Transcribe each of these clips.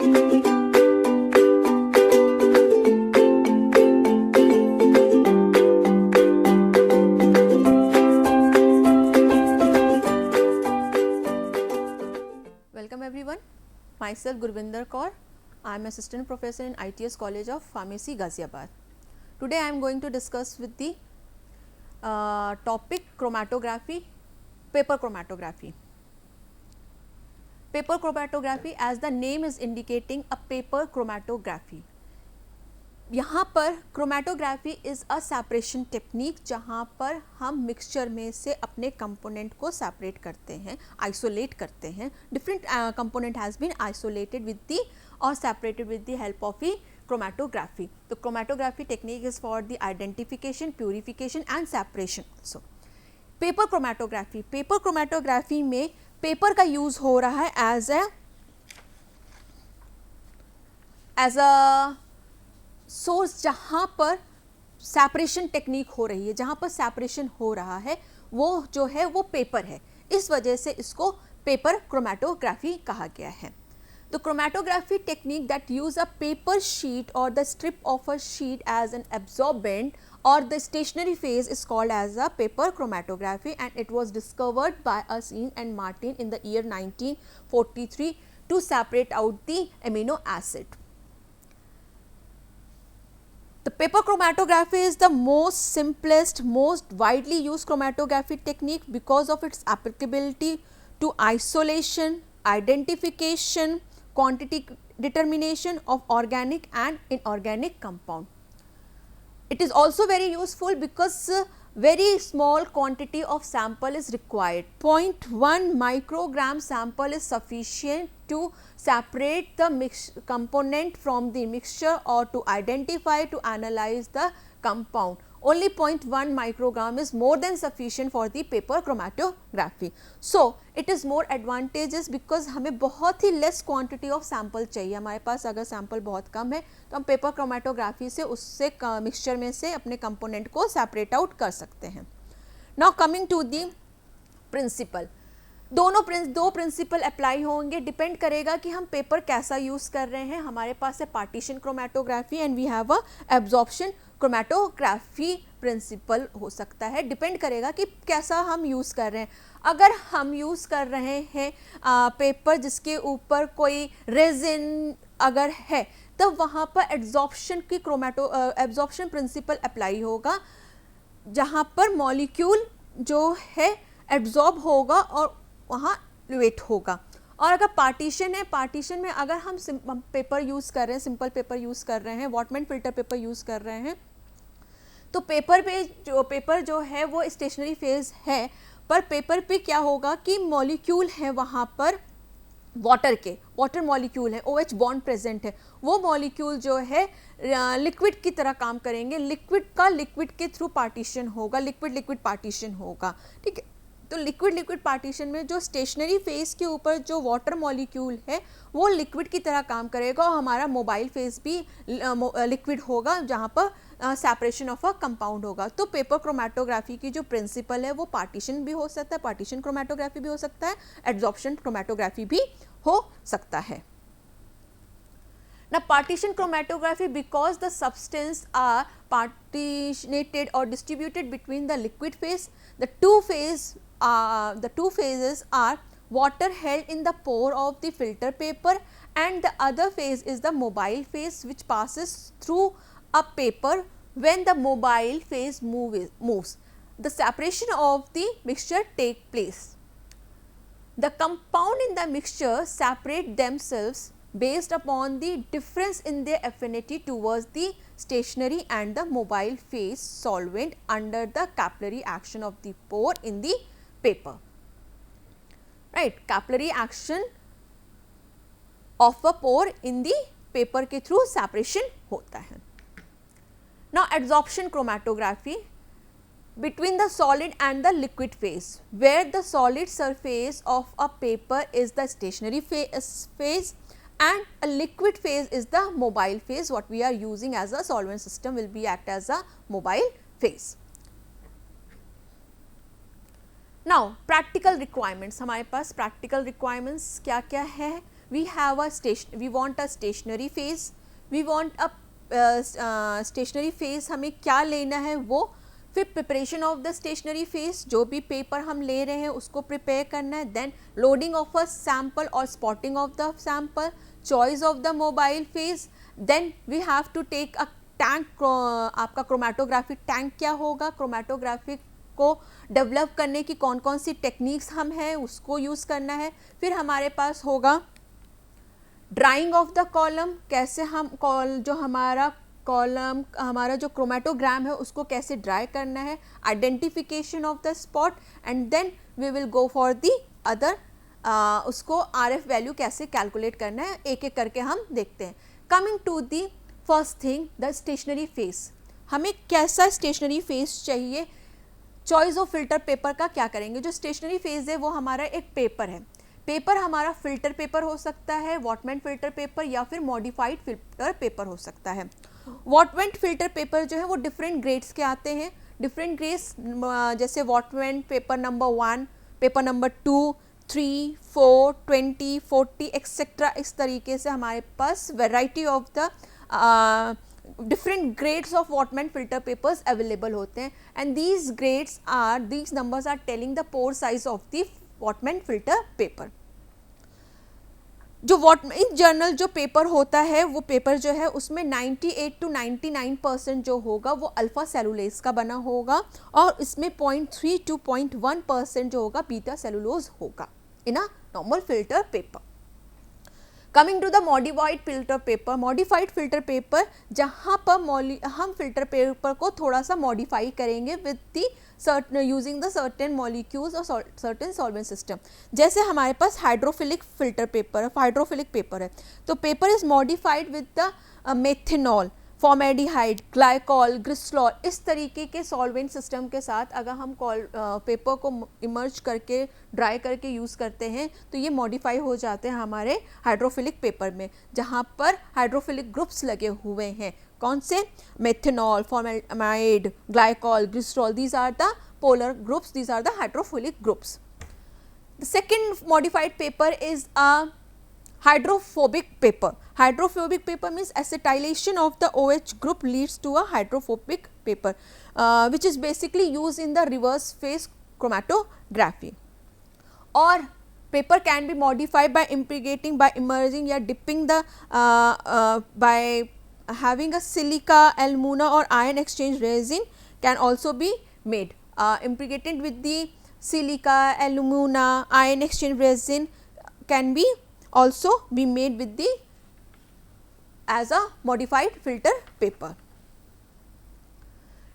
Welcome everyone. Myself Gurvinder Kaur. I am assistant professor in ITS College of Pharmacy, Ghaziabad. Today I am going to discuss with the topic chromatography, paper chromatography. Paper chromatography, as the name is indicating, a paper chromatography. यहाँ पर chromatography is a separation technique जहाँ पर हम mixture में से अपने component को separate करते हैं, आइसोलेट करते हैं. Different component has been isolated with the और separated with the help of the chromatography. The chromatography technique is for the identification, purification and separation also. Paper chromatography. Paper chromatography में paper का use हो रहा है as a source जहाँ पर separation technique हो रही है, जहाँ पर सेपरेशन हो रहा है वो जो है वो पेपर है. इस वजह से इसको पेपर क्रोमेटोग्राफी कहा गया है. The chromatography technique that use a paper sheet or the strip of a sheet as an absorbent or the stationary phase is called as a paper chromatography, and it was discovered by Aseen and Martin in the year 1943 to separate out the amino acid. The paper chromatography is the most simplest, most widely used chromatography technique because of its applicability to isolation, identification, quantity determination of organic and inorganic compound. It is also very useful because very small quantity of sample is required. 0.1 microgram sample is sufficient to separate the component from the mixture or to identify, to analyze the compound. Only 0.1 microgram is more than sufficient for the paper chromatography. So, it is more advantageous because हमें बहुत ही less quantity of sample चाहिए. हमारे पास अगर sample बहुत कम है तो हम paper chromatography से उससे mixture में से अपने component को separate out कर सकते हैं. Now coming to the principle. दो प्रिंसिपल अप्लाई होंगे, डिपेंड करेगा कि हम पेपर कैसा यूज़ कर रहे हैं. हमारे पास है partition chromatography and we have a absorption chromatography principle हो सकता है. डिपेंड करेगा कि कैसा हम यूज़ कर रहे हैं. अगर हम यूज़ कर रहे हैं पेपर जिसके ऊपर कोई रेजिन अगर है तो वहाँ पर एब्जॉर्प्शन की एब्जॉर्प्शन प्रिंसिपल अप्लाई होगा, जहाँ पर मॉलिक्यूल जो है एब्जॉर्ब होगा और वहाँ वेट होगा. और अगर पार्टीशन है, पार्टीशन में अगर हम पेपर यूज़ कर रहे हैं, सिंपल पेपर यूज़ कर रहे हैं, वॉटमैन फिल्टर पेपर यूज़ कर रहे हैं, तो पेपर जो है वो स्टेशनरी फेज है, पर पेपर पे क्या होगा कि मॉलिक्यूल है वहाँ पर वाटर मॉलिक्यूल है, OH बॉन्ड प्रेजेंट है. वो मॉलिक्यूल जो है लिक्विड की तरह काम करेंगे. लिक्विड के थ्रू पार्टीशन होगा, लिक्विड पार्टीशन होगा. ठीक है. तो लिक्विड पार्टीशन में जो स्टेशनरी फेज के ऊपर जो वाटर मॉलिक्यूल है वो लिक्विड की तरह काम करेगा और हमारा मोबाइल फेज भी लिक्विड होगा, जहाँ पर सेपरेशन ऑफ अ कंपाउंड होगा. तो पेपर क्रोमेटोग्राफी की जो प्रिंसिपल है वो पार्टीशन भी हो सकता है, पार्टीशन क्रोमेटोग्राफी भी हो सकता है, एब्जॉर्प्शन क्रोमेटोग्राफी भी हो सकता है. Now partition chromatography, because the substance are partitionated or distributed between the liquid phase, the two phases are water held in the pore of the filter paper and the other phase is the mobile phase which passes through a paper when the mobile phase moves. The separation of the mixture take place. The compound in the mixture separate themselves based upon the difference in their affinity towards the stationary and the mobile phase solvent under the capillary action of the pore in the paper. Right, capillary action of a pore in the paper के through separation होता है. Now adsorption chromatography between the solid and the liquid phase, where the solid surface of a paper is the stationary phase and a liquid phase is the mobile phase. What we are using as a solvent system will be act as a mobile phase. Now practical requirements, हमारे पास practical requirements क्या क्या है. we want a stationary phase, we want a stationary phase, हमें क्या लेना है वो, फिर preparation of the stationary phase, जो भी पेपर हम ले रहे हैं उसको प्रिपेयर करना है, then loading of a sample और spotting of the sample, choice of the mobile phase, then we have to take a tank, आपका क्रोमेटोग्राफिक टैंक क्या होगा, क्रोमेटोग्राफिक को डेवलप करने की कौन कौन सी टेक्निक्स हम हैं उसको यूज़ करना है, फिर हमारे पास होगा ड्राइंग ऑफ द कॉलम, कैसे हम जो हमारा कॉलम, हमारा जो क्रोमेटोग्राम है उसको कैसे ड्राई करना है, identification of the spot, and then we will go for the other, उसको RF वैल्यू कैसे कैलकुलेट करना है, एक एक करके हम देखते हैं। Coming to the first thing, the stationary phase, हमें कैसा स्टेशनरी फेस चाहिए, चॉइस ऑफ फिल्टर पेपर का क्या करेंगे। जो स्टेशनरी फेस है वो हमारा एक पेपर है, पेपर हमारा फिल्टर पेपर हो सकता है, वॉटमैन फिल्टर पेपर या फिर मॉडिफाइड फिल्टर पेपर हो सकता है। वॉटमैन फिल्टर पेपर जो है वो डिफरेंट ग्रेड्स के आते हैं, डिफरेंट ग्रेड्स जैसे Whatman paper number 1, paper number 2, 3, 4, 20, 40 etcetera, इस तरीके से हमारे पास variety of the different grades of Whatman filter papers available होते हैं, and these numbers are telling the pore size of the Whatman filter paper। जो in general जो paper होता है वो पेपर जो है उसमें 98 to 99% जो होगा वो अल्फा सेलुलोज का बना होगा, और इसमें 0.3 to 0.1% जो होगा बीटा सेलुलोज होगा in a normal filter paper. Coming to the modified filter paper, modified filter paper जहाँ पर हम फिल्टर पेपर को थोड़ा सा मॉडिफाई करेंगे with the using the certain molecules और सर्टेन सॉल्वेंट सिस्टम। जैसे हमारे पास हाइड्रोफिलिक फिल्टर पेपर है, हाइड्रोफिलिक पेपर है, तो paper is modified with the methanol, formaldehyde, glycol, glycerol, इस तरीके के सॉल्वेंट सिस्टम के साथ अगर हम पेपर को इमर्ज करके ड्राई करके यूज़ करते हैं तो ये मॉडिफाई हो जाते हैं हमारे हाइड्रोफिलिक पेपर में, जहाँ पर हाइड्रोफिलिक ग्रुप्स लगे हुए हैं। कौन से? Methanol, formaldehyde, glycol, glycerol, these are the polar groups, these are the hydrophilic groups. The second modified paper is a hydrophobic paper. Hydrophobic paper means acetylation of the OH group leads to a hydrophobic paper, which is basically used in the reverse phase chromatography. Or paper can be modified by impregnating, by immersing या dipping the by having a silica, alumina or ion exchange resin can also be made. Impregnated with the silica, alumina, ion exchange resin can be also be made with the as a modified filter paper.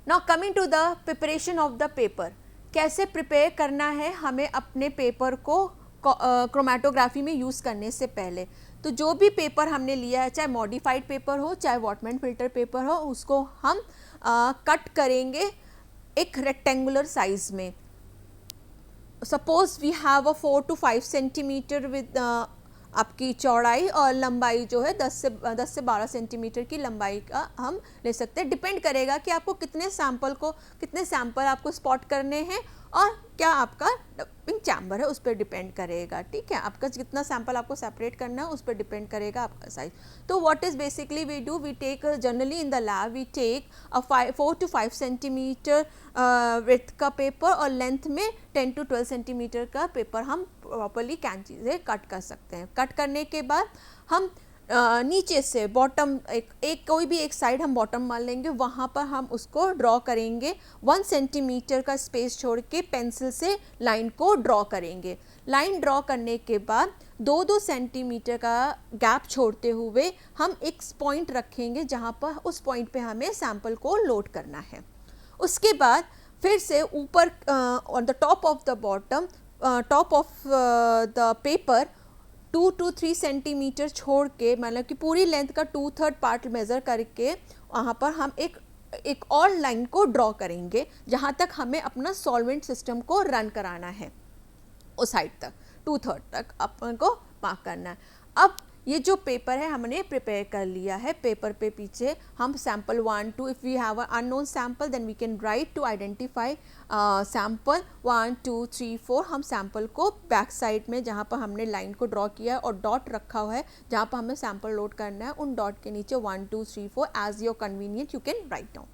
Now coming to the preparation of the paper, कैसे prepare करना है हमें अपने paper को chromatography में use करने से पहले। तो जो भी पेपर हमने लिया है, चाहे मॉडिफाइड पेपर हो चाहे वॉटमैन फिल्टर पेपर हो, उसको हम कट करेंगे एक रेक्टेंगुलर साइज में। Suppose we have a 4 to 5 centimetre with आपकी चौड़ाई, और लंबाई जो है 10 से 12 सेंटीमीटर की लंबाई का हम ले सकते हैं। डिपेंड करेगा कि आपको कितने सैंपल आपको स्पॉट करने हैं और क्या आपका डंपिंग चैम्बर है, उस पर डिपेंड करेगा। ठीक है, आपका कितना सैंपल आपको सेपरेट करना है उस पर डिपेंड करेगा आपका साइज। तो what is basically we do, we take generally in the lab we take 4 to 5 centimetre width का पेपर, और लेंथ में 10 to 12 सेंटीमीटर का पेपर हम प्रॉपरली कैंची से कट कर सकते हैं। कट करने के बाद हम नीचे से बॉटम एक कोई भी एक साइड हम बॉटम मान लेंगे, वहाँ पर हम उसको ड्रॉ करेंगे। 1 सेंटीमीटर का स्पेस छोड़ के पेंसिल से लाइन को ड्रॉ करेंगे। लाइन ड्रॉ करने के बाद 2-2 सेंटीमीटर का गैप छोड़ते हुए हम एक पॉइंट रखेंगे, जहाँ पर उस पॉइंट पे हमें सैंपल को लोड करना है। उसके बाद फिर से ऊपर on the top of the bottom, top of the paper 2 to 3 centimetre छोड़ के, मतलब कि पूरी लेंथ का 2/3 पार्ट मेज़र करके वहाँ पर हम एक और लाइन को ड्रॉ करेंगे, जहाँ तक हमें अपना सॉल्वेंट सिस्टम को रन कराना है। उस साइड तक 2/3 तक अपन को मार्क करना है। अब ये जो पेपर है हमने प्रिपेयर कर लिया है, पेपर पे पीछे हम sample 1 2, if we have a unknown sample then we can write to identify sample 1 2 3 4। हम सैम्पल को बैक साइड में जहाँ पर हमने लाइन को ड्रॉ किया है और डॉट रखा हुआ है जहाँ पर हमें सैम्पल लोड करना है, उन डॉट के नीचे 1 2 3 4 as your convenient you can write down.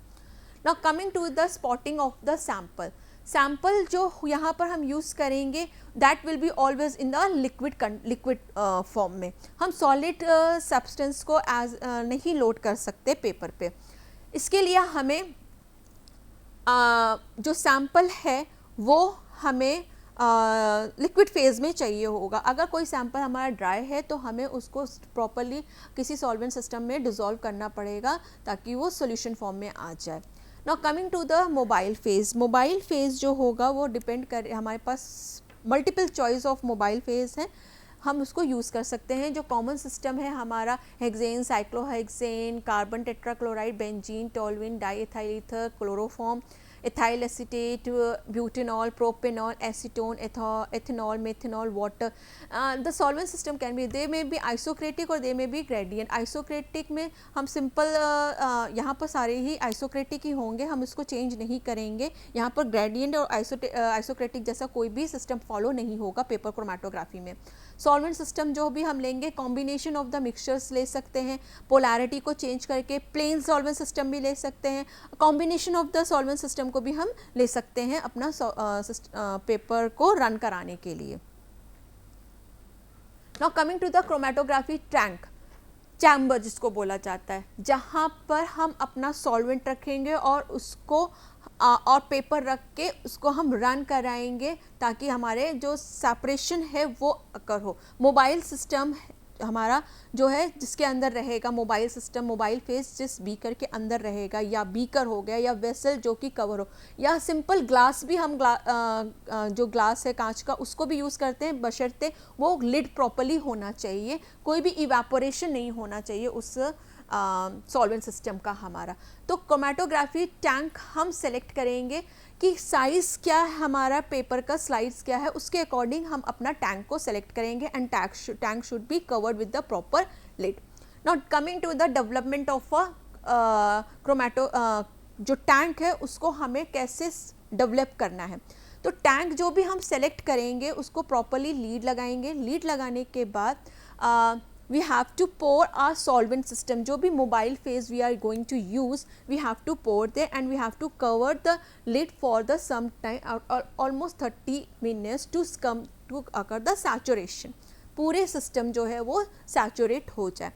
Now coming to the spotting of the sample, sample जो यहाँ पर हम यूज़ करेंगे that will be always in the liquid form में। हम सॉलिड सब्सटेंस को एज नहीं लोड कर सकते पेपर पे। इसके लिए हमें जो सैम्पल है वो हमें लिक्विड फेज़ में चाहिए होगा। अगर कोई सैम्पल हमारा ड्राई है तो हमें उसको प्रॉपरली किसी सॉल्वेंट सिस्टम में डिज़ोल्व करना पड़ेगा ताकि वो सॉल्यूशन फॉर्म में आ जाए। Now coming to the mobile phase, mobile phase जो होगा वो डिपेंड कर, हमारे पास multiple choice of mobile phase हैं, हम उसको यूज़ कर सकते हैं। जो कॉमन सिस्टम है हमारा hexane, cyclohexane, carbon tetrachloride, benzene, toluene, diethyl ether, chloroform, ethyl acetate, butanol, propanol, acetone, ethanol, methanol, water. The solvent system can be, they may be isocratic or they may be gradient. Isocratic में हम simple यहाँ पर सारे ही isocratic ही होंगे, हम इसको change नहीं करेंगे। यहाँ पर gradient और isocratic जैसा कोई भी सिस्टम फॉलो नहीं होगा पेपर क्रोमेटोग्राफी में। सॉल्वेंट सिस्टम जो भी हम लेंगे कॉम्बिनेशन ऑफ द मिक्सचर्स ले सकते हैं, पोलैरिटी को चेंज करके प्लेन सॉल्वेंट सिस्टम भी ले सकते हैं, combination of the solvent system को भी हम ले सकते हैं अपना पेपर को रन कराने के लिए। Now coming to the chromatography tank, chamber जिसको बोला जाता है, जहाँ पर हम अपना सॉल्वेंट रखेंगे और उसको और पेपर रख के उसको हम रन कराएंगे ताकि हमारे जो सेपरेशन है वो अकर हो। मोबाइल सिस्टम हमारा जो है जिसके अंदर रहेगा, मोबाइल सिस्टम, मोबाइल फेस जिस बीकर के अंदर रहेगा, या बीकर हो गया या वेसल जो कि कवर हो, या सिंपल ग्लास भी हम जो ग्लास है कांच का उसको भी यूज़ करते हैं, बशर्ते वो लिड प्रॉपर्ली होना चाहिए, कोई भी इवेपोरेशन नहीं होना चाहिए उस सॉल्वेंट सिस्टम का हमारा। तो क्रोमेटोग्राफी टैंक हम सेलेक्ट करेंगे कि साइज़ क्या है हमारा, पेपर का स्लाइड्स क्या है, उसके अकॉर्डिंग हम अपना टैंक को सेलेक्ट करेंगे and tank should be covered with the proper lid. Not coming to the development of a chromato, जो टैंक है उसको हमें कैसे डेवलप करना है। तो टैंक जो भी हम सेलेक्ट करेंगे उसको प्रॉपरली लीड लगाएंगे। लीड लगाने के बाद we have to pour our solvent system, जो भी mobile phase we are going to use, we have to pour there and we have to cover the lid for the some time, almost 30 minutes to come to occur the saturation, पूरे system जो है वो saturate हो जाए।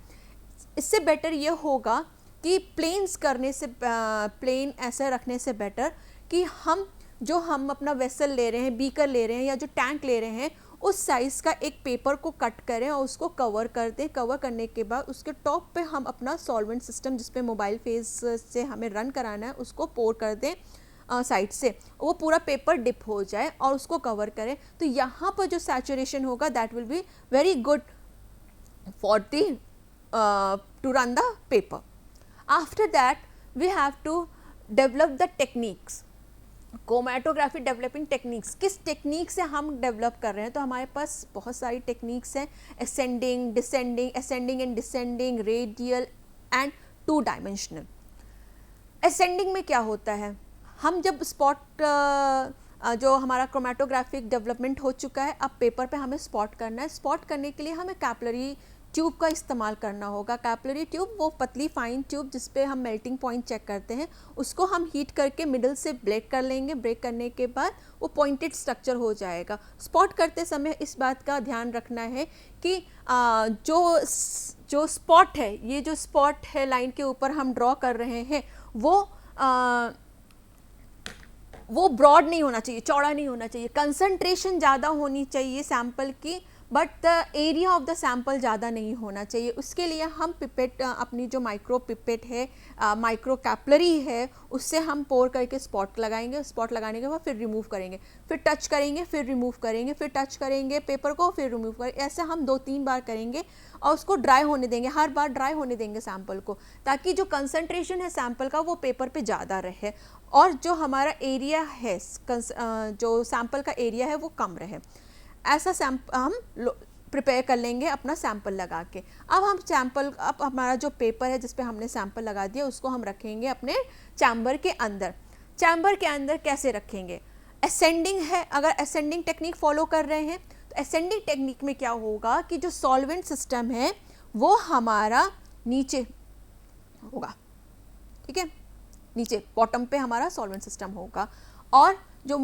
इससे better ये होगा कि प्लेन्स करने से, प्लेन ऐसे रखने से बेटर कि हम अपना वेसल ले रहे हैं, बीकर ले रहे हैं या जो टैंक ले रहे हैं उस साइज़ का एक पेपर को कट करें और उसको कवर कर दें। कवर करने के बाद उसके टॉप पे हम अपना सॉल्वेंट सिस्टम जिस पे मोबाइल फेस से हमें रन कराना है उसको पोर कर दें साइड से, वो पूरा पेपर डिप हो जाए और उसको कवर करें। तो यहाँ पर जो सैचुरेशन होगा that will be very good for the to run the paper. After that we have to develop the techniques, chromatography developing techniques. किस टेक्निक से हम डेवलप कर रहे हैं, तो हमारे पास बहुत सारी टेक्निक्स हैं, ascending, descending, ascending and descending, radial and 2 dimensional. Ascending में क्या होता है, हम जब स्पॉट जो हमारा क्रोमेटोग्राफिक डेवलपमेंट हो चुका है, अब पेपर पे हमें स्पॉट करना है। स्पॉट करने के लिए हमें कैपिलरी ट्यूब का इस्तेमाल करना होगा। कैपिलरी ट्यूब वो पतली फाइन ट्यूब जिस पे हम मेल्टिंग पॉइंट चेक करते हैं, उसको हम हीट करके मिडल से ब्रेक कर लेंगे। ब्रेक करने के बाद वो पॉइंटेड स्ट्रक्चर हो जाएगा। स्पॉट करते समय इस बात का ध्यान रखना है कि जो स्पॉट है, ये जो स्पॉट है लाइन के ऊपर हम ड्रॉ कर रहे हैं वो ब्रॉड नहीं होना चाहिए, चौड़ा नहीं होना चाहिए। कंसंट्रेशन ज़्यादा होनी चाहिए सैंपल की, but the area of the sample ज़्यादा नहीं होना चाहिए। उसके लिए हम पिपेट, अपनी जो माइक्रो पिपेट है, माइक्रो कैपलरी है, उससे हम पोर करके स्पॉट लगाएंगे। स्पॉट लगाने के बाद फिर रिमूव करेंगे, फिर टच करेंगे, फिर रिमूव करेंगे, फिर टच करेंगे पेपर को, फिर रिमूव करेंगे। ऐसे हम 2-3 बार करेंगे और उसको ड्राई होने देंगे। हर बार ड्राई होने देंगे सैंपल को, ताकि जो कंसंट्रेशन है सैंपल का वो पेपर पे ज़्यादा रहे और जो हमारा एरिया है, जो सैंपल का एरिया है वो कम रहे। ऐसा हम प्रिपेयर कर लेंगे अपना सैंपल लगा के। अब हम सैंपल, अब हमारा जो पेपर है जिस पे हमने सैंपल लगा दिया उसको हम रखेंगे अपने चैम्बर के अंदर। चैम्बर के अंदर कैसे रखेंगे? असेंडिंग है, अगर असेंडिंग टेक्निक फॉलो कर रहे हैं तो असेंडिंग टेक्निक में क्या होगा कि जो सॉल्वेंट सिस्टम है वो हमारा नीचे होगा, ठीक है, नीचे बॉटम पे हमारा सॉल्वेंट सिस्टम होगा। और जो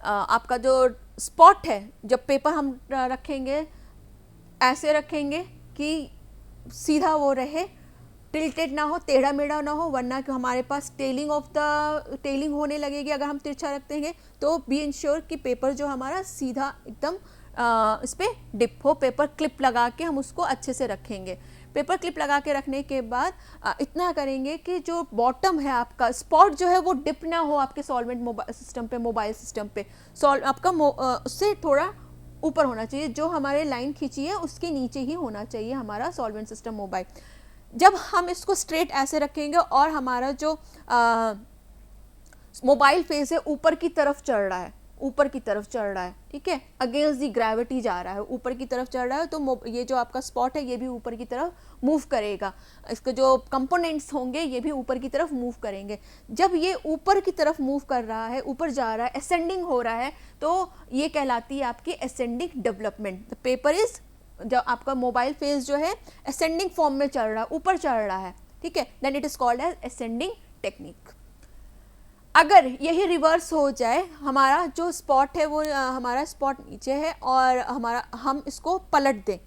आपका जो स्पॉट है, जब पेपर हम रखेंगे ऐसे रखेंगे कि सीधा वो रहे, टिल्टेड ना हो, टेढ़ा मेढ़ा ना हो, वरना कि हमारे पास टेलिंग होने लगेगी अगर हम तिरछा रखते हैं। तो बी इंश्योर कि पेपर जो हमारा सीधा एकदम इस पर डिप हो। पेपर क्लिप लगा के हम उसको अच्छे से रखेंगे। पेपर क्लिप लगा के रखने के बाद इतना करेंगे कि जो बॉटम है आपका स्पॉट जो है वो डिप ना हो आपके सॉल्वेंट मोबाइल सिस्टम पे आपका उससे थोड़ा ऊपर होना चाहिए। जो हमारे लाइन खींची है उसके नीचे ही होना चाहिए हमारा सॉल्वेंट सिस्टम मोबाइल। जब हम इसको स्ट्रेट ऐसे रखेंगे और हमारा जो मोबाइल फेस है ऊपर की तरफ चढ़ रहा है, ऊपर की तरफ चढ़ रहा है, ठीक है, अगेंस्ट दी ग्रेविटी जा रहा है, ऊपर की तरफ चढ़ रहा है, तो ये जो आपका स्पॉट है ये भी ऊपर की तरफ मूव करेगा। इसके जो कंपोनेंट्स होंगे ये भी ऊपर की तरफ मूव करेंगे। जब ये ऊपर की तरफ मूव कर रहा है, ऊपर जा रहा है, असेंडिंग हो रहा है, तो ये कहलाती है आपकी ascending development. The paper is, जब आपका मोबाइल फेस जो है असेंडिंग फॉर्म में चढ़ रहा है, ऊपर चढ़ रहा है, ठीक है, then it is called as ascending technique. अगर यही रिवर्स हो जाए, हमारा जो स्पॉट है वो हमारा स्पॉट नीचे है और हम इसको पलट दें,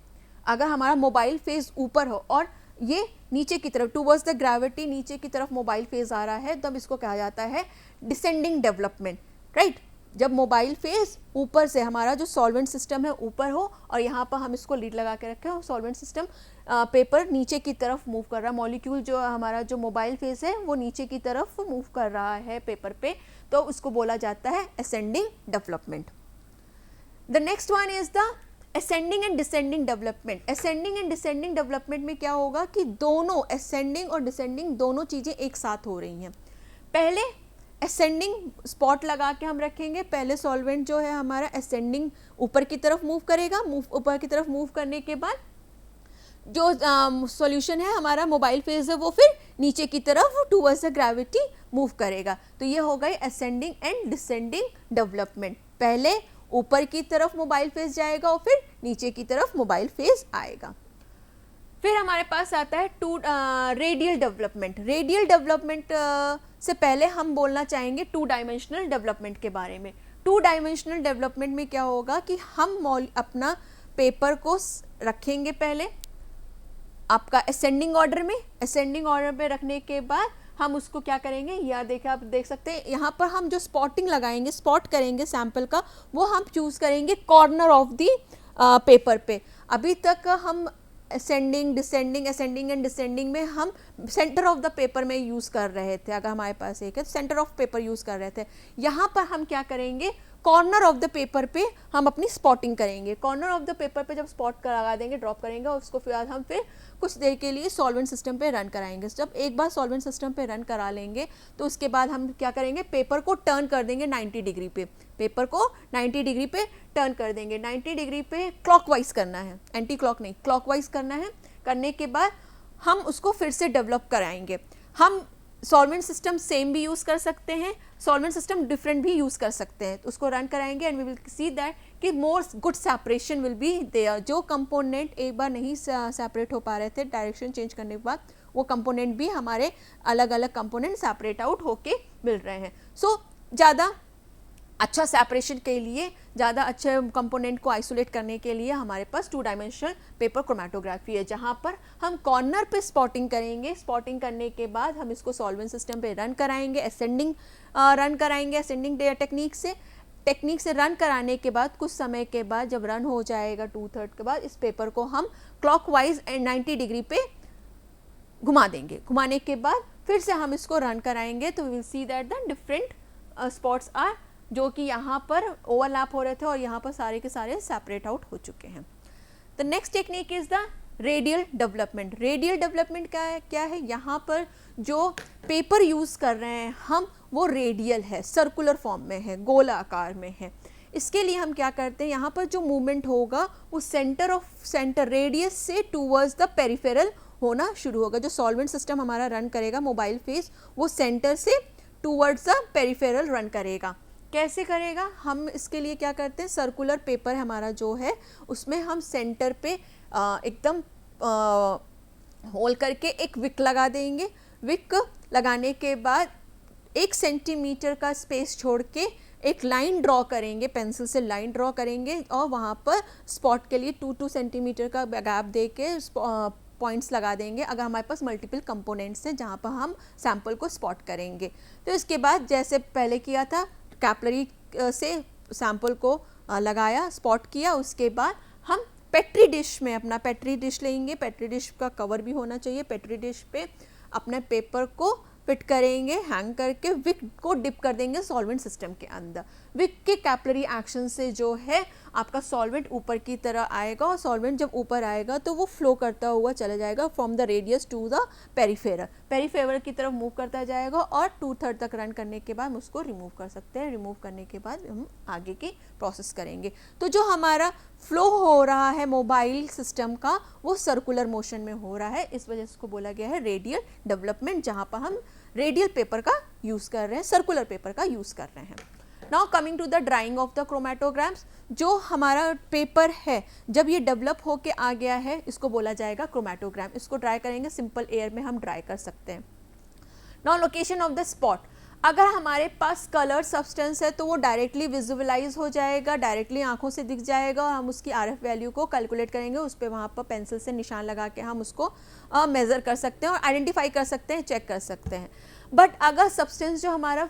अगर हमारा मोबाइल फेस ऊपर हो और ये नीचे की तरफ टूवर्ड्स द ग्रेविटी नीचे की तरफ मोबाइल फेस आ रहा है, तब इसको कहा जाता है डिसेंडिंग डेवलपमेंट, राइट। जब मोबाइल फेस ऊपर से, हमारा जो सॉल्वेंट सिस्टम है ऊपर हो और यहाँ पर हम इसको लीड लगा के रखें और सॉल्वेंट सिस्टम पेपर नीचे की तरफ मूव कर रहा है, मॉलिक्यूल जो हमारा जो मोबाइल फेस है वो नीचे की तरफ मूव कर रहा है पेपर पे, तो उसको बोला जाता है ascending development. The next one is the ascending and descending development. Ascending and descending development में क्या होगा कि दोनों असेंडिंग और डिसेंडिंग दोनों चीज़ें एक साथ हो रही हैं। पहले असेंडिंग स्पॉट लगा के हम रखेंगे, पहले सॉल्वेंट जो है हमारा असेंडिंग ऊपर की तरफ मूव करेगा, ऊपर की तरफ मूव करने के बाद जो सॉल्यूशन है हमारा मोबाइल फेस है वो फिर नीचे की तरफ टूवर्ड्स द ग्रेविटी मूव करेगा। तो ये हो गई असेंडिंग एंड डिसेंडिंग डेवलपमेंट। पहले ऊपर की तरफ मोबाइल फेस जाएगा और फिर नीचे की तरफ मोबाइल फेस आएगा। फिर हमारे पास आता है रेडियल डेवलपमेंट। रेडियल डेवलपमेंट से पहले हम बोलना चाहेंगे टू डायमेंशनल डेवलपमेंट के बारे में। टू डायमेंशनल डेवलपमेंट में क्या होगा कि हम अपना पेपर को रखेंगे पहले आपका असेंडिंग ऑर्डर में, असेंडिंग ऑर्डर में रखने के बाद हम उसको क्या करेंगे, या देखिए आप देख सकते हैं यहाँ पर हम जो स्पॉटिंग लगाएंगे, स्पॉट करेंगे सैंपल का, वो हम चूज करेंगे कॉर्नर ऑफ दी पेपर पे। अभी तक हम ascending descending ascending and descending में हम सेंटर ऑफ द पेपर में यूज़ कर रहे थे, अगर हमारे पास एक है सेंटर ऑफ पेपर यूज़ कर रहे थे। यहाँ पर हम क्या करेंगे, कॉर्नर ऑफ द पेपर पे हम अपनी स्पॉटिंग करेंगे। कॉर्नर ऑफ द पेपर पे जब स्पॉट लगा देंगे, ड्रॉप करेंगे और उसको फिर हम फिर कुछ देर के लिए सॉल्वेंट सिस्टम पे रन कराएंगे। जब एक बार सॉल्वेंट सिस्टम पे रन करा लेंगे तो उसके बाद हम क्या करेंगे, पेपर को टर्न कर देंगे 90 डिग्री पे, पेपर को 90 डिग्री पे टर्न कर देंगे। 90 डिग्री पे क्लॉकवाइज करना है, एंटी क्लॉक नहीं, क्लॉकवाइज करना है। करने के बाद हम उसको फिर से डेवलप कराएंगे। हम सॉल्वेंट सिस्टम सेम भी यूज़ कर सकते हैं, सॉल्वेंट सिस्टम डिफरेंट भी यूज़ कर सकते हैं। तो उसको रन कराएंगे and we will see that कि more good separation will be there. जो कंपोनेंट एक बार नहीं सेपरेट हो पा रहे थे डायरेक्शन चेंज करने के बाद, वो कंपोनेंट भी हमारे अलग अलग कंपोनेंट सेपरेट आउट होके मिल रहे हैं। सो ज़्यादा अच्छा सेपरेशन के लिए, ज़्यादा अच्छे कंपोनेंट को आइसोलेट करने के लिए हमारे पास टू डायमेंशनल पेपर क्रोमेटोग्राफी है, जहाँ पर हम कॉर्नर पे स्पॉटिंग करेंगे। स्पॉटिंग करने के बाद हम इसको सॉल्वेंट सिस्टम पे रन कराएंगे, असेंडिंग रन कराएंगे असेंडिंग टेक्निक से रन कराने के बाद कुछ समय के बाद जब रन हो जाएगा 2/3 के बाद, इस पेपर को हम क्लॉकवाइज एंड 90 डिग्री पे घुमा देंगे। घुमाने के बाद फिर से हम इसको रन कराएंगे तो we will see that the different spots are, जो कि यहाँ पर ओवरलैप हो रहे थे और यहाँ पर सारे के सारे सेपरेट आउट हो चुके हैं। The next technique is the radial development. Radial development क्या है, यहाँ पर जो पेपर यूज़ कर रहे हैं हम वो रेडियल है, सर्कुलर फॉर्म में है, गोल आकार में है। इसके लिए हम क्या करते हैं, यहाँ पर जो मूवमेंट होगा वो सेंटर रेडियस से टूवर्ड्स द पेरिफेरल होना शुरू होगा। जो सॉल्वेंट सिस्टम हमारा रन करेगा मोबाइल फेस, वो सेंटर से टूवर्ड्स द पेरिफेरल रन करेगा। कैसे करेगा, हम इसके लिए क्या करते हैं, सर्कुलर पेपर हमारा जो है उसमें हम सेंटर पे एकदम होल करके एक विक लगा देंगे। विक लगाने के बाद 1 सेंटीमीटर का स्पेस छोड़ के एक लाइन ड्रॉ करेंगे, पेंसिल से लाइन ड्रॉ करेंगे और वहाँ पर स्पॉट के लिए 2-2 सेंटीमीटर का गैप दे के पॉइंट्स लगा देंगे अगर हमारे पास मल्टीपल कंपोनेंट्स हैं जहाँ पर हम सैंपल को स्पॉट करेंगे। तो इसके बाद जैसे पहले किया था, कैपलरी से सैंपल को लगाया, स्पॉट किया, उसके बाद हम पेट्री डिश में अपना पेट्री डिश लेंगे। पेट्री डिश का कवर भी होना चाहिए। पेट्री डिश पे अपने पेपर को फिट करेंगे, हैंग करके विक को डिप कर देंगे सॉल्वेंट सिस्टम के अंदर। विक के कैपलरी एक्शन से जो है आपका सॉल्वेंट ऊपर की तरह आएगा और सॉल्वेंट जब ऊपर आएगा तो वो फ्लो करता हुआ चला जाएगा from the radius to the peripheral की तरफ मूव करता जाएगा और 2/3 तक रन करने के बाद हम उसको रिमूव कर सकते हैं। रिमूव करने के बाद हम आगे की प्रोसेस करेंगे। तो जो हमारा फ्लो हो रहा है मोबाइल सिस्टम का वो सर्कुलर मोशन में हो रहा है, इस वजह से इसको बोला गया है रेडियल डेवलपमेंट, जहाँ पर हम रेडियल पेपर का यूज़ कर रहे हैं, सर्कुलर पेपर का यूज़ कर रहे हैं। Now coming to the drawing of the chromatograms, जो हमारा पेपर है जब ये डेवलप होके आ गया है इसको बोला जाएगा क्रोमेटोग्राम। इसको ड्राई करेंगे, सिंपल एयर में हम ड्राई कर सकते हैं। Now location of the spot, अगर हमारे पास कलर सब्सटेंस है तो वो डायरेक्टली विजुअलाइज हो जाएगा, डायरेक्टली आंखों से दिख जाएगा और हम उसकी RF वैल्यू को कैलकुलेट करेंगे। उस पर वहाँ पर पेंसिल से निशान लगा के हम उसको मेज़र कर सकते हैं और आइडेंटिफाई कर सकते हैं, चेक कर सकते हैं। बट अगर सब्सटेंस जो हमारा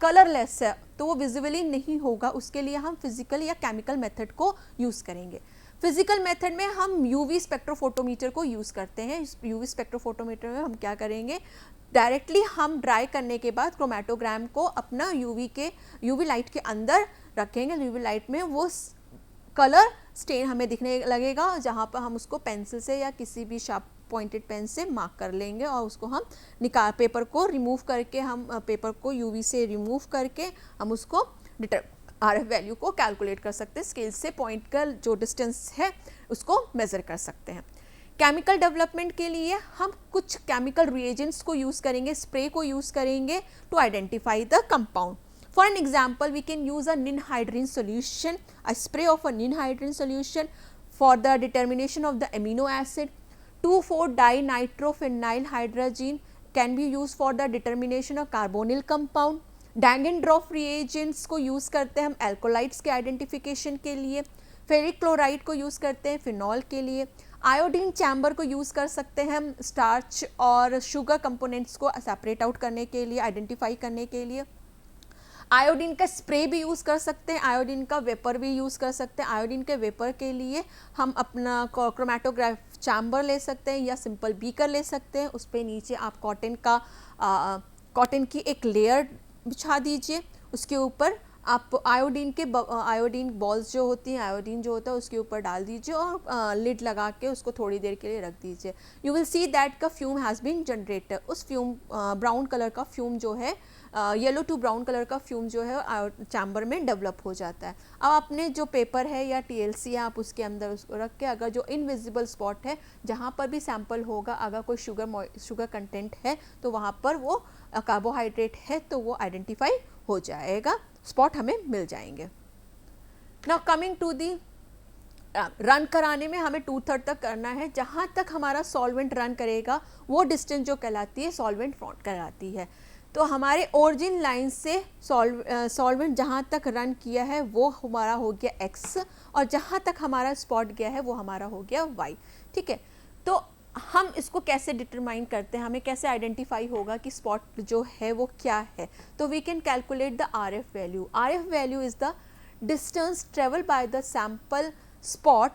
कलरलेस है तो वो विजिबली नहीं होगा, उसके लिए हम फिजिकल या केमिकल मेथड को यूज़ करेंगे। फिजिकल मेथड में हम UV स्पेक्ट्रोफोटोमीटर को यूज़ करते हैं। इस UV स्पेक्ट्रोफोटोमीटर में हम क्या करेंगे, डायरेक्टली हम ड्राई करने के बाद क्रोमेटोग्राम को अपना UV लाइट के अंदर रखेंगे। UV लाइट में वो कलर स्टेन हमें दिखने लगेगा, जहाँ पर हम उसको पेंसिल से या किसी भी शार्प पॉइंटेड पेन से मार्क कर लेंगे और उसको हम पेपर को रिमूव करके, हम पेपर को UV से रिमूव करके हम उसको RF वैल्यू को कैलकुलेट कर सकते हैं। स्केल से पॉइंट का जो डिस्टेंस है उसको मेज़र कर सकते हैं। केमिकल डेवलपमेंट के लिए हम कुछ केमिकल रिएजेंट्स को यूज़ करेंगे, स्प्रे को यूज़ करेंगे to identify the compound. For an example, we can use a ninhydrin solution, a spray of a ninhydrin solution for the determination of the amino acid. 2,4-dinitrophenyl hydrazine can be used for the determination of carbonyl compound. Dagendorf reagents को use करते हैं हम एल्कोलाइट्स के identification के लिए। Ferric chloride को use करते हैं फिनॉल के लिए। आयोडीन चैम्बर को यूज़ कर सकते हैं हम स्टार्च और शुगर कंपोनेंट्स को सेपरेट आउट करने के लिए, आइडेंटिफाई करने के लिए। आयोडीन का स्प्रे भी यूज़ कर सकते हैं, आयोडीन का वेपर भी यूज़ कर सकते हैं। आयोडीन के वेपर के लिए हम अपना क्रोमेटोग्राफ चैम्बर ले सकते हैं या सिंपल बीकर ले सकते हैं। उस पर नीचे आप कॉटन की एक लेयर बिछा दीजिए, उसके ऊपर आप आयोडीन बॉल्स जो होती हैं, आयोडीन जो होता है उसके ऊपर डाल दीजिए और लिड लगा के उसको थोड़ी देर के लिए रख दीजिए। यू विल सी दैट का फ्यूम हैज़ बीन जनरेटेड। उस फ्यूम ब्राउन कलर का फ्यूम जो है, येलो टू ब्राउन कलर का फ्यूम जो है चैम्बर में डेवलप हो जाता है। अब अपने जो पेपर है या TLC है आप उसके अंदर उसको रख के, अगर जो इनविजिबल स्पॉट है जहाँ पर भी सैंपल होगा, अगर कोई शुगर कंटेंट है तो वहाँ पर वो कार्बोहाइड्रेट है तो वो आइडेंटिफाई हो जाएगा, स्पॉट हमें मिल जाएंगे। Now coming to the run कराने में हमें 2/3 तक करना है। जहाँ तक हमारा सॉल्वेंट रन करेगा वो डिस्टेंस जो कहलाती है सॉल्वेंट फ्रंट कहलाती है। तो हमारे ओरिजिन लाइन से सॉल्वेंट जहाँ तक रन किया है वो हमारा हो गया X और जहाँ तक हमारा स्पॉट गया है वो हमारा हो गया Y। ठीक है, तो हम इसको कैसे डिटरमाइन करते हैं, हमें कैसे आइडेंटिफाई होगा कि स्पॉट जो है वो क्या है। तो we can calculate the RF value. RF value is the distance travel by the sample spot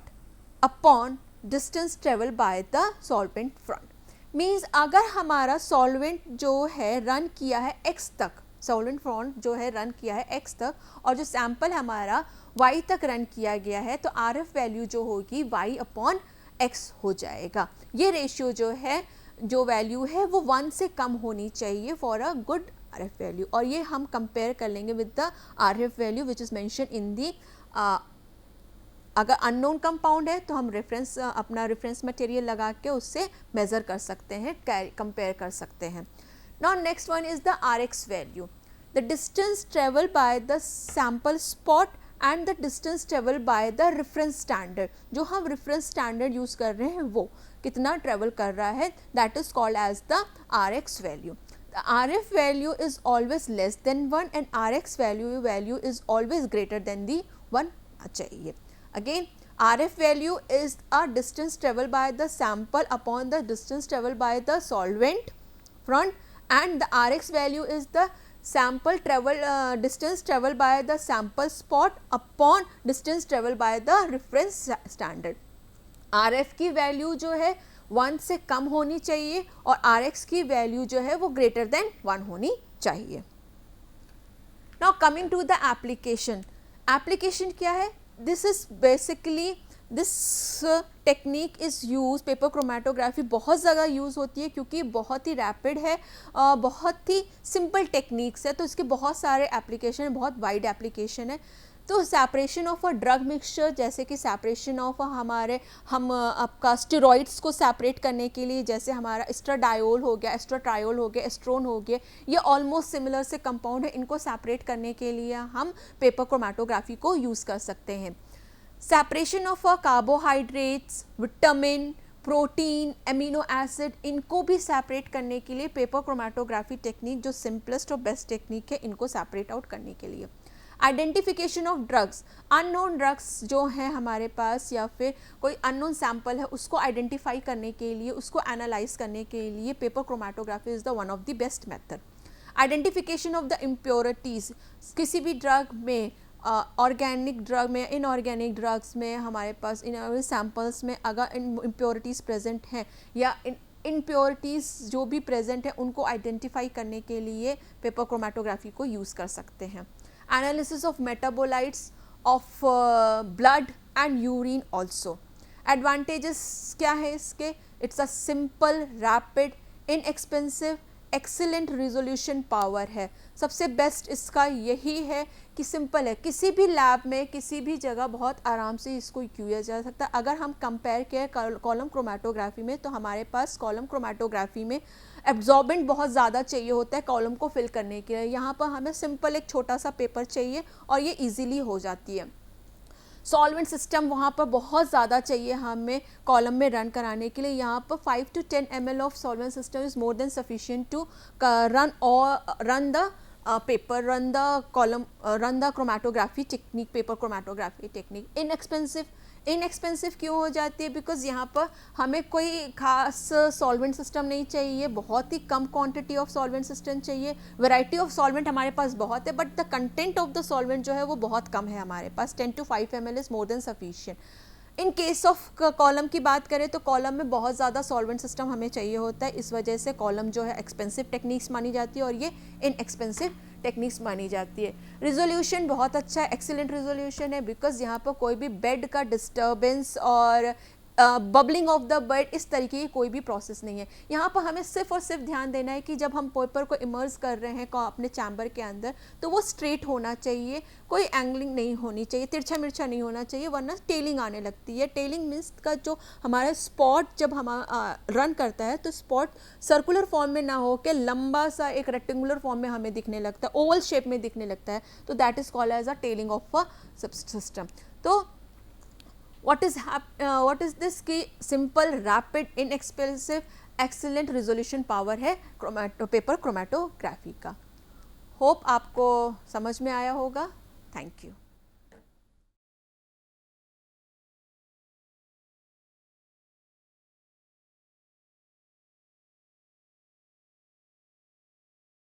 upon distance travel by the solvent front. Means अगर हमारा सॉल्वेंट जो है रन किया है X तक, सॉल्वेंट फ्रंट जो है रन किया है X तक और जो सैंपल हमारा Y तक रन किया गया है, तो RF वैल्यू जो होगी Y अपॉन X हो जाएगा। ये रेशियो जो है, जो वैल्यू है वो 1 से कम होनी चाहिए for a good RF value, और ये हम कंपेयर कर लेंगे with the RF value which is mention in the, अगर अननोन कंपाउंड है तो हम रेफरेंस, अपना रेफरेंस मटेरियल लगा के उससे मेज़र कर सकते हैं, कंपेयर कर सकते हैं. Now next one is the RX value, the distance travel by the sample spot and the distance travel by the reference standard. जो हम रेफरेंस स्टैंडर्ड यूज़ कर रहे हैं वो कितना ट्रेवल कर रहा है, that is called as the RX value. The RF value is always less than 1 and RX value is always greater than the 1 चाहिए. Again, RF value is a distance traveled by the sample upon the distance traveled by the solvent front, and the RX value is the sample travel distance traveled by the sample spot upon distance traveled by the reference standard. RF की value जो है 1 से कम होनी चाहिए और RX की value जो है वो greater than 1 होनी चाहिए. Now coming to the application. Application क्या है? This is basically this technique is used, paper chromatography बहुत ज़्यादा यूज़ होती है क्योंकि बहुत ही रैपिड है, बहुत ही सिंपल टेक्निक्स है, तो इसके बहुत सारे एप्लीकेशन है, बहुत वाइड एप्लीकेशन है. तो separation of a drug mixture, जैसे कि सेपरेशन ऑफ हम आपका स्टेरॉइड्स को सेपरेट करने के लिए, जैसे हमारा एस्ट्राडायोल हो गया, एस्ट्राट्रायोल हो गया, एस्ट्रोन हो गया, ये ऑलमोस्ट सिमिलर से कंपाउंड है, इनको सेपरेट करने के लिए हम पेपर क्रोमेटोग्राफी को यूज़ कर सकते हैं. Separation of a carbohydrates, vitamin, protein, amino acid, इनको भी सेपरेट करने के लिए पेपर क्रोमेटोग्राफी टेक्निक जो सिंपलेस्ट और बेस्ट टेक्निक है, इनको सेपरेट आउट करने के लिए. Identification of drugs, unknown drugs जो हैं हमारे पास या फिर कोई अननोन सैम्पल है उसको आइडेंटिफाई करने के लिए, उसको एनालाइज करने के लिए paper chromatography is the one of the best method. Identification of the impurities, किसी भी ड्रग में, ऑर्गेनिक ड्रग में, इनऑर्गेनिक ड्रग्स में हमारे पास इन सैम्पल्स में अगर इम्प्योरिटीज़ प्रेजेंट हैं या इम्प्योरिटीज़ जो भी प्रेजेंट हैं उनको आइडेंटिफाई करने के लिए पेपर क्रोमेटोग्राफी को यूज़ कर सकते हैं. Analysis of metabolites of blood and urine also. Advantages क्या है इसके? It's a simple, rapid, inexpensive, excellent resolution power है. सबसे बेस्ट इसका यही है कि सिंपल है, किसी भी लैब में किसी भी जगह बहुत आराम से इसको किया जा सकता है. अगर हम कंपेयर करें कॉलम क्रोमेटोग्राफी में, तो हमारे पास कॉलम क्रोमेटोग्राफी में एब्जॉर्बेंट बहुत ज़्यादा चाहिए होता है कॉलम को फिल करने के लिए. यहाँ पर हमें सिंपल एक छोटा सा पेपर चाहिए और ये इजीली हो जाती है. सॉल्वेंट सिस्टम वहाँ पर बहुत ज़्यादा चाहिए हमें कॉलम में रन कराने के लिए. यहाँ पर 5 to 10 ml of solvent system is more than sufficient to run the paper, run the column, run the chromatography technique, paper chromatography technique. Inexpensive क्यों हो जाती है? बिकॉज यहाँ पर हमें कोई खास सॉल्वेंट सिस्टम नहीं चाहिए, बहुत ही कम क्वांटिटी ऑफ सॉल्वेंट सिस्टम चाहिए. वैरायटी ऑफ सॉल्वेंट हमारे पास बहुत है, but the content of the solvent जो है वो बहुत कम है हमारे पास. 10 to 5 ml is more than sufficient. In case of column की बात करें तो कॉलम में बहुत ज़्यादा सॉल्वेंट सिस्टम हमें चाहिए होता है, इस वजह से कॉलम जो है एक्सपेंसिव टेक्निक्स मानी जाती है और ये इनएक्सपेंसिव टेक्निक्स मानी जाती है. रिजोल्यूशन बहुत अच्छा है, एक्सीलेंट रिजोल्यूशन है, बिकॉज यहाँ पर कोई भी बेड का डिस्टर्बेंस और बबलिंग ऑफ द बेड इस तरीके की कोई भी प्रोसेस नहीं है. यहाँ पर हमें सिर्फ और सिर्फ ध्यान देना है कि जब हम पेपर को इमर्स कर रहे हैं अपने चैम्बर के अंदर, तो वो स्ट्रेट होना चाहिए, कोई एंगलिंग नहीं होनी चाहिए, तिरछा मिर्चा नहीं होना चाहिए, वरना टेलिंग आने लगती है. टेलिंग मीन्स का जो हमारा स्पॉट जब हम रन करता है तो स्पॉट सर्कुलर फॉर्म में ना हो के लंबा सा एक रेक्टेंगुलर फॉर्म में हमें दिखने लगता है, ओवल शेप में दिखने लगता है, तो that is called as a tailing of a system. तो what is this की simple, rapid, inexpensive, excellent resolution power है पेपर क्रोमेटोग्राफी का. होप आपको समझ में आया होगा. Thank you.